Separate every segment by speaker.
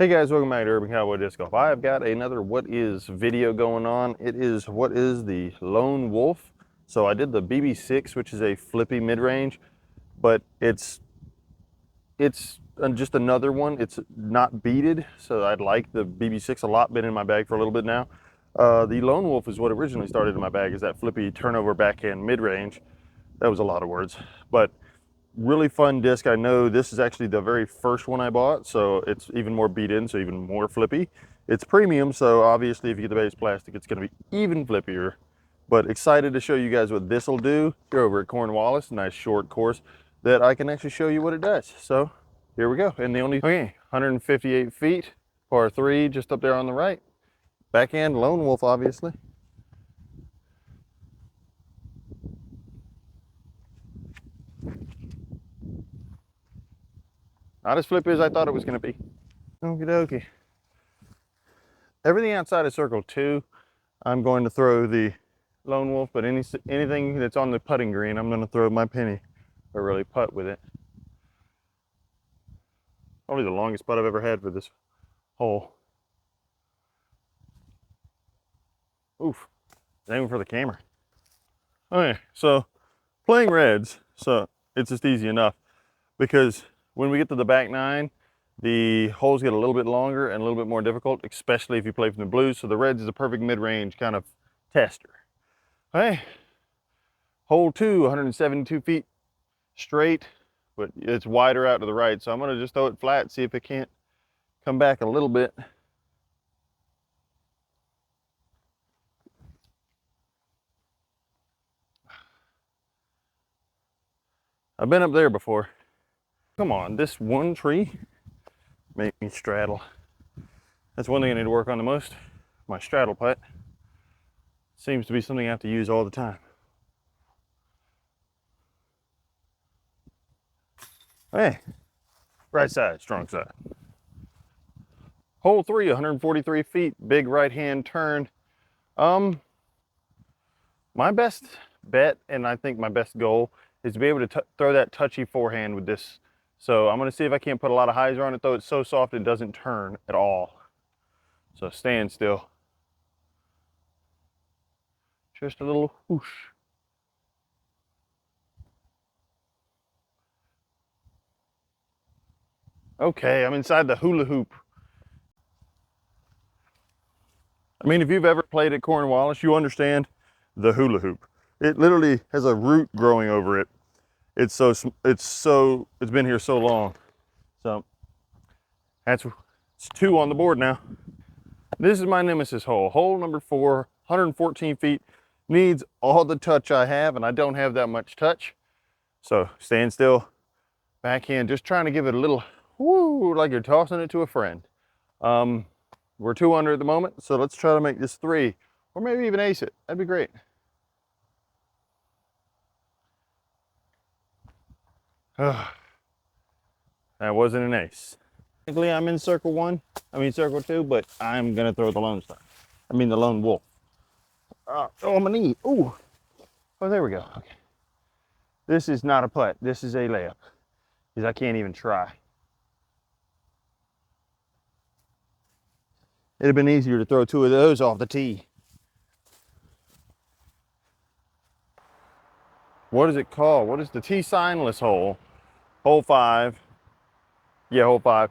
Speaker 1: Hey guys, welcome back to Urban Cowboy Disc Golf. I have got another what is video going on. It is what is the Lone Wolf. So I did the BB6, which is a flippy mid-range, but it's just another one. It's not beaded, so I'd like the BB6 a lot. Been in my bag for a little bit now. The Lone Wolf is what originally started in my bag, is that flippy turnover backhand mid-range. That was a lot of words, but really fun disc. I know this is actually the very first one I bought, so it's even more beat in, so even more flippy. It's premium, so obviously if you get the base plastic, it's going to be even flippier. But excited to show you guys what this will do here over at Cornwallis. Nice short course that I can actually show you what it does. So here we go. And the only, okay, 158 feet, par 3, just up there on the right. Backhand Lone Wolf, obviously. Not as flippy as I thought it was going to be. Okie dokie. Everything outside of circle 2, I'm going to throw the Lone Wolf, but anything that's on the putting green, I'm going to throw my penny or really putt with it. Probably the longest putt I've ever had for this hole. Oof, aiming for the camera. Okay, so playing reds, so it's just easy enough because when we get to the back 9, the holes get a little bit longer and a little bit more difficult, especially if you play from the blues. So the reds is a perfect mid-range kind of tester. Okay, hole 2, 172 feet straight, but it's wider out to the right. So I'm gonna just throw it flat, see if it can't come back a little bit. I've been up there before. Come on, this one tree make me straddle. That's one thing I need to work on the most. My straddle putt seems to be something I have to use all the time. Hey, right side, strong side. Hole 3, 143 feet, big right hand turn. My best bet, and I think my best goal, is to be able to throw that touchy forehand with this. So I'm gonna see if I can't put a lot of hyzer on it, though it's so soft it doesn't turn at all. So stand still. Just a little whoosh. Okay, I'm inside the hula hoop. I mean, if you've ever played at Cornwallis, you understand the hula hoop. It literally has a root growing over it. It's been here so long. So it's 2 on the board now. This is my nemesis hole. Hole number 4, 114 feet. Needs all the touch I have, and I don't have that much touch. So stand still, backhand, just trying to give it a little woo, like you're tossing it to a friend. We're 2 under at the moment, so let's try to make this 3, or maybe even ace it. That'd be great. That wasn't an ace. Technically, I'm in circle 1. I mean circle 2, but I'm gonna throw the Lone Star. I mean the Lone Wolf. Oh, my knee. Ooh. Oh, there we go. Okay. This is not a putt. This is a layup, because I can't even try. It'd have been easier to throw 2 of those off the tee. What is it called? What is the tee signless hole? Hole 5. Yeah, hole 5.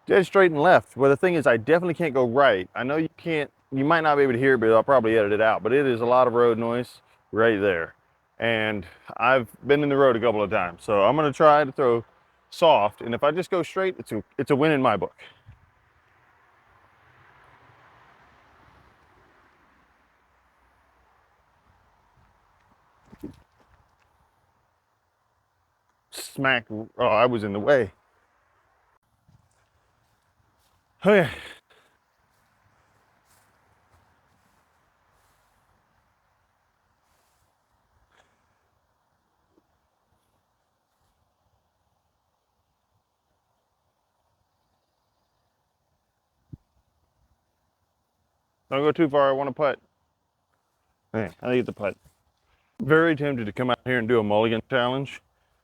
Speaker 1: Dead straight and left. Well, the thing is, I definitely can't go right. I know you can't, you might not be able to hear it, but I'll probably edit it out. But it is a lot of road noise right there. And I've been in the road a couple of times. So I'm gonna try to throw soft. And if I just go straight, it's a win in my book. Smack, oh, I was in the way. Okay. Don't go too far, I want to putt. Okay, I get the putt. Very tempted to come out here and do a mulligan challenge.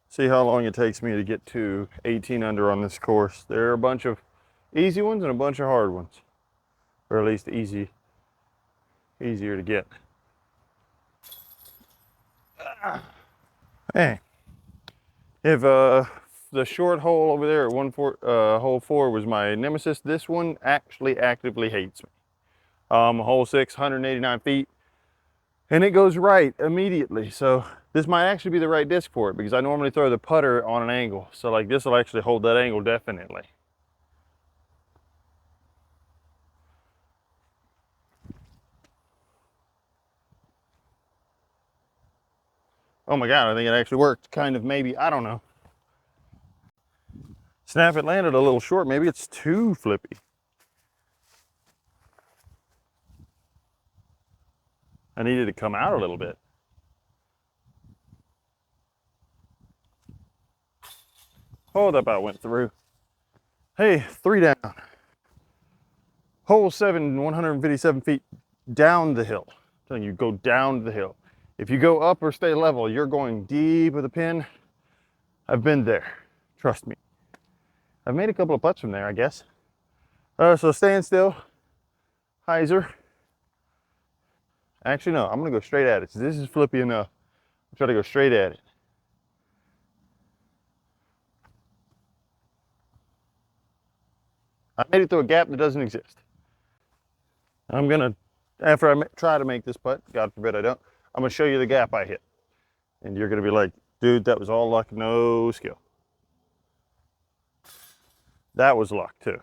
Speaker 1: See how long it takes me to get to 18 under on this course. There are a bunch of easy ones and a bunch of hard ones, or at least easier to get. Hey, if the short hole over there at hole 4 was my nemesis, this one actually actively hates me. Hole 6, 189 feet, and it goes right immediately. So this might actually be the right disc for it, because I normally throw the putter on an angle. So like this will actually hold that angle definitely. Oh my God, I think it actually worked. Kind of, maybe, I don't know. Snap, it landed a little short. Maybe it's too flippy. I needed to come out a little bit. Oh, that about went through. Hey, 3 down. Hole 7, 157 feet down the hill. I'm telling you, go down the hill. If you go up or stay level, you're going deep with a pin. I've been there, trust me. I've made a couple of putts from there, I guess. So stand still, hyzer. Actually, no, I'm gonna go straight at it. So this is flippy enough. I'll try to go straight at it. I made it through a gap that doesn't exist. I'm gonna, after I try to make this putt, God forbid I don't, I'm gonna show you the gap I hit. And you're gonna be like, dude, that was all luck, no skill. That was luck too.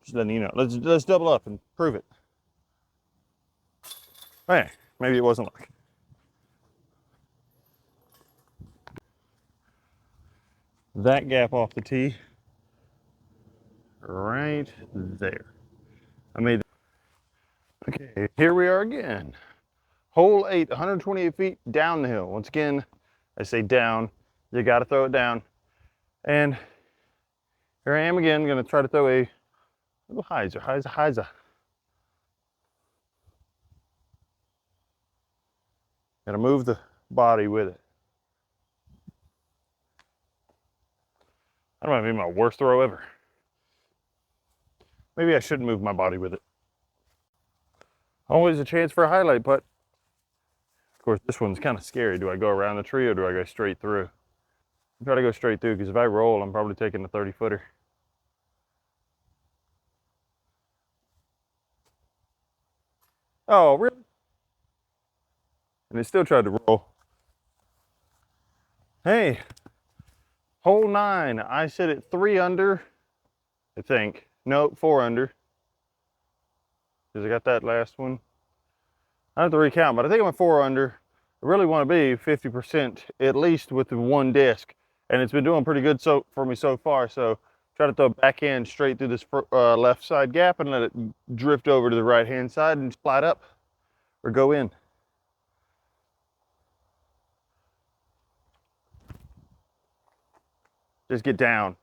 Speaker 1: Just letting you know. Let's double up and prove it. Hey, maybe it wasn't luck. That gap off the tee, right there. I made. Okay, here we are again. Hole 8, 128 feet down the hill. Once again, I say down. You got to throw it down. And here I am again, going to try to throw a little hyzer. Got to move the body with it. That might be my worst throw ever. Maybe I shouldn't move my body with it. Always a chance for a highlight putt. Of course, this one's kind of scary. Do I go around the tree or do I go straight through? I try to go straight through, because if I roll, I'm probably taking the 30-footer. Oh, really? And it still tried to roll. Hey, hole 9. I sit at 3 under, I think. No, 4 under. Because I got that last one. I have to recount, but I think I'm at 4 under. I really want to be 50% at least with the one disc. And it's been doing pretty good for me so far. So try to throw backhand straight through this left side gap and let it drift over to the right hand side and slide up or go in. Just get down.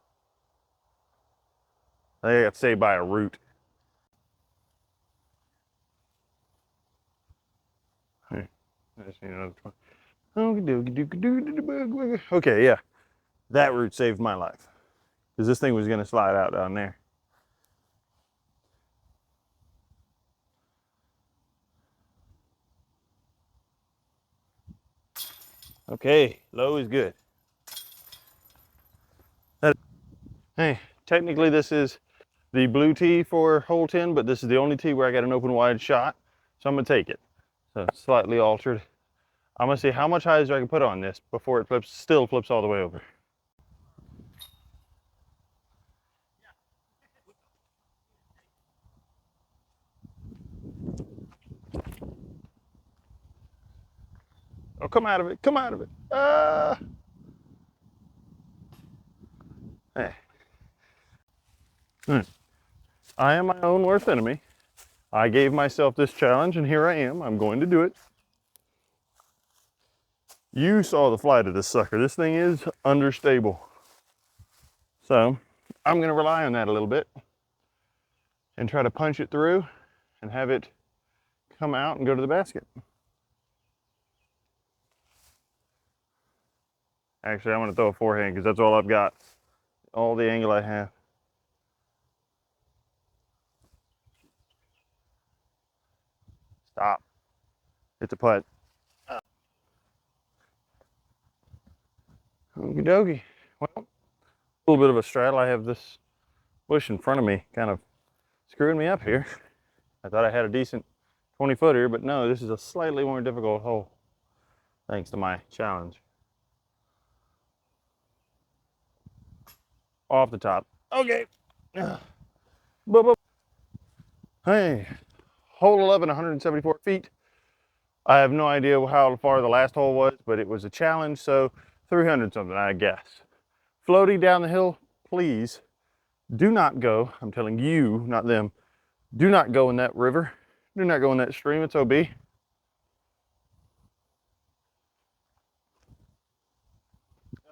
Speaker 1: I think I got saved by a root. Hey, I just need another one. Okay, yeah. That root saved my life, because this thing was going to slide out down there. Okay, low is good. Hey, technically this is the blue tee for hole 10, but this is the only tee where I got an open wide shot, so I'm gonna take it. So slightly altered. I'm gonna see how much hyzer I can put on this before it still flips all the way over. Oh, come out of it, come out of it. Hey. I am my own worst enemy. I gave myself this challenge, and here I am. I'm going to do it. You saw the flight of this sucker. This thing is understable. So I'm going to rely on that a little bit and try to punch it through and have it come out and go to the basket. Actually, I'm going to throw a forehand because that's all I've got. All the angle I have. It's a putt. Okie dokie. Well, a little bit of a straddle. I have this bush in front of me kind of screwing me up here. I thought I had a decent 20-footer, but no, this is a slightly more difficult hole thanks to my challenge. Off the top. Okay. Hey, hole 11, 174 feet. I have no idea how far the last hole was, but it was a challenge, so 300 something, I guess. Floating down the hill, please do not go. I'm telling you, not them. Do not go in that river. Do not go in that stream. It's OB.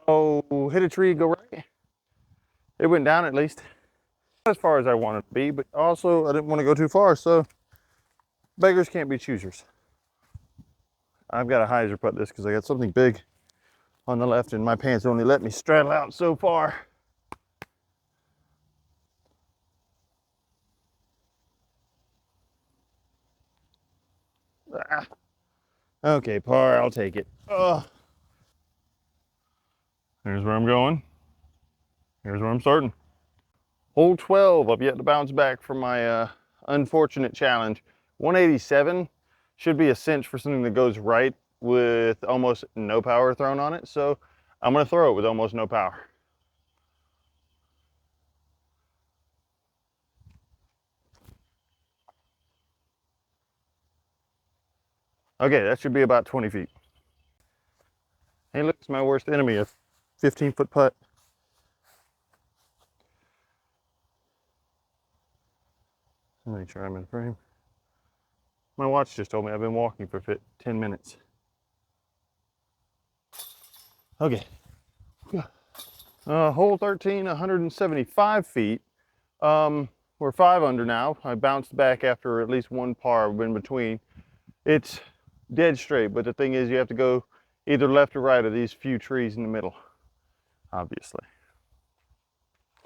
Speaker 1: Oh, hit a tree, go right. It went down at least. Not as far as I wanted to be, but also I didn't want to go too far, so beggars can't be choosers. I've got to hyzer putt this because I got something big on the left and my pants only let me straddle out so far. Ah. Okay, par, I'll take it. Here's where I'm going. Here's where I'm starting. Hole 12, I've yet to bounce back from my unfortunate challenge. 187 should be a cinch for something that goes right with almost no power thrown on it. So I'm gonna throw it with almost no power. Okay, that should be about 20 feet. Hey, look, it's my worst enemy, a 15-foot putt. Make sure I'm in frame. My watch just told me I've been walking for 10 minutes. Okay. Hole 13, 175 feet. We're 5 under now. I bounced back after at least one par in between. It's dead straight, but the thing is you have to go either left or right of these few trees in the middle, obviously.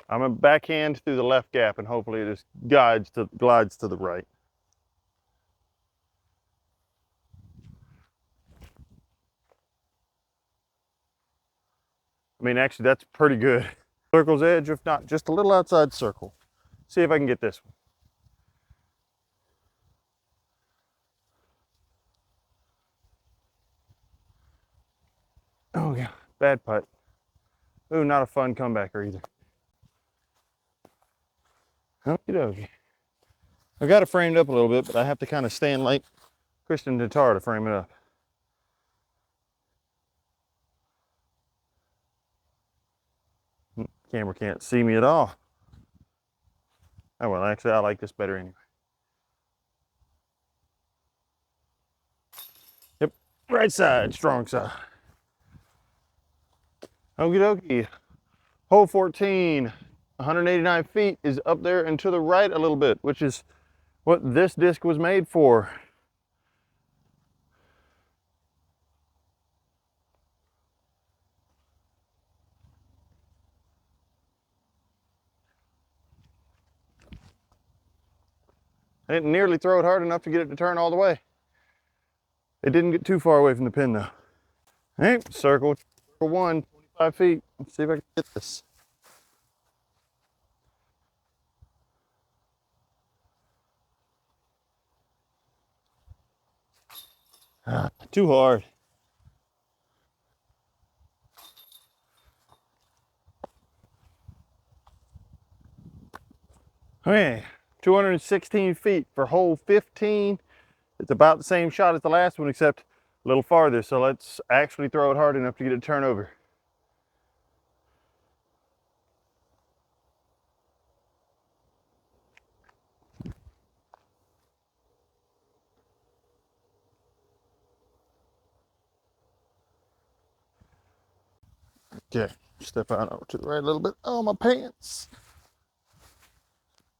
Speaker 1: I'm gonna backhand through the left gap and hopefully it just glides to the right. I mean, actually that's pretty good. Circle's edge, if not just a little outside circle. See if I can get this one. Oh yeah, bad putt. Ooh, not a fun comebacker either. Okie dokie. I got it framed up a little bit, but I have to kind of stand like Christian Tatar to frame it up. Camera can't see me at all. Oh well, actually I like this better anyway. Yep, right side, strong side. Okie dokie. Hole 14, 189 feet is up there and to the right a little bit, which is what this disc was made for. I didn't nearly throw it hard enough to get it to turn all the way. It didn't get too far away from the pin though. All right, circle 1, 25 feet. Let's see if I can get this. Too hard. Okay, 216 feet for hole 15. It's about the same shot as the last one, except a little farther. So let's actually throw it hard enough to get it to turn over. Okay, step out over to the right a little bit. Oh, my pants.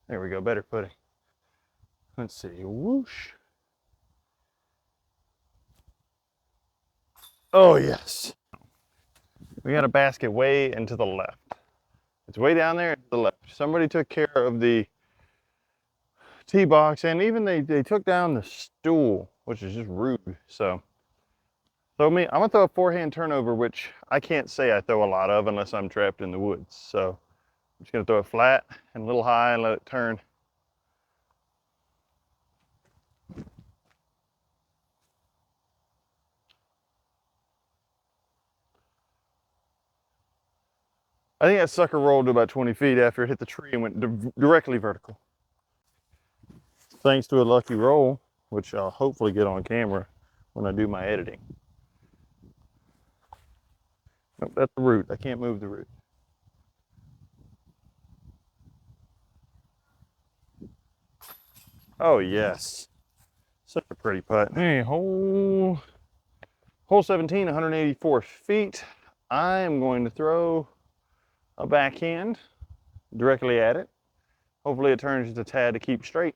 Speaker 1: There we go, better footing. Let's see, whoosh. Oh, yes. We got a basket way into the left. It's way down there to the left. Somebody took care of the tee box and even they took down the stool. which is just rude. So I'm gonna throw a forehand turnover, which I can't say I throw a lot of unless I'm trapped in the woods. So I'm just gonna throw it flat and a little high and let it turn. I think that sucker rolled to about 20 feet after it hit the tree and went directly vertical. Thanks to a lucky roll, which I'll hopefully get on camera when I do my editing. Nope, that's the root. I can't move the root. Oh yes, such a pretty putt. Hey, hole 17, 184 feet. I am going to throw a backhand directly at it. Hopefully it turns just a tad to keep straight.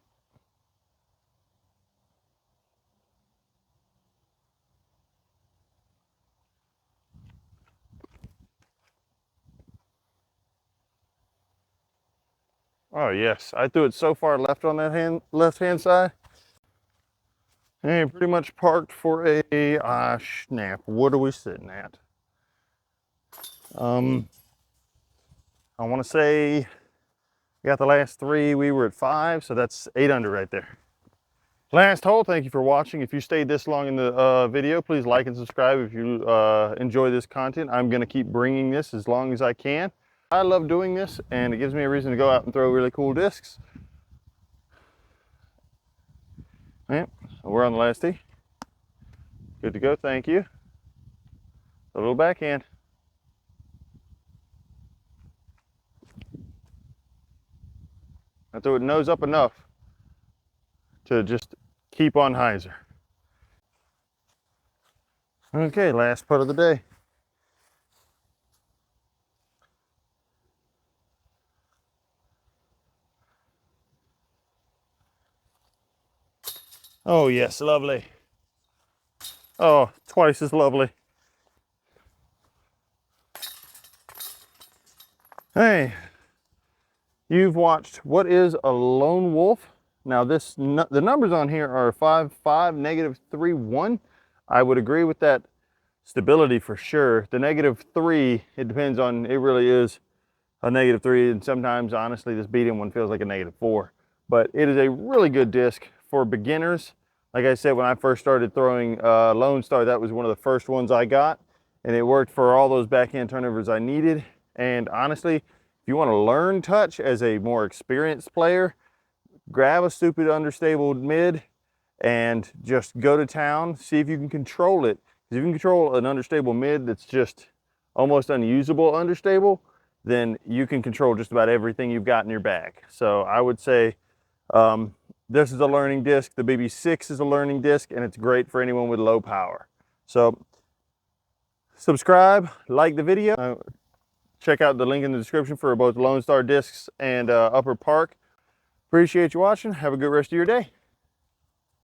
Speaker 1: Oh yes, I threw it so far left on that left-hand side. Hey, pretty much parked for a snap. What are we sitting at? I want to say we got the last 3. We were at 5, so that's 8 under right there. Last hole. Thank you for watching. If you stayed this long in the video, please like and subscribe if you enjoy this content. I'm going to keep bringing this as long as I can. I love doing this, and it gives me a reason to go out and throw really cool discs. Yep, we're on the last tee. Good to go, thank you. A little backhand. I threw it nose up enough to just keep on hyzer. Okay, last putt of the day. Oh yes, lovely. Oh, twice as lovely. Hey, you've watched What is a Lone Wolf? Now the numbers on here are 5.5, -3.1. I would agree with that stability for sure. The -3, it depends on, it really is a -3, and sometimes honestly this beating one feels like a -4. But it is a really good disc for beginners. Like I said, when I first started throwing Lone Star, that was one of the first ones I got, and it worked for all those backhand turnovers I needed. And honestly, if you want to learn touch as a more experienced player, grab a stupid understable mid and just go to town. See if you can control it. Because if you can control an understable mid that's just almost unusable understable, then you can control just about everything you've got in your bag. So I would say this is a learning disc. The BB6 is a learning disc, and it's great for anyone with low power. So subscribe, like the video. Check out the link in the description for both Lone Star discs and Upper Park. Appreciate you watching. Have a good rest of your day.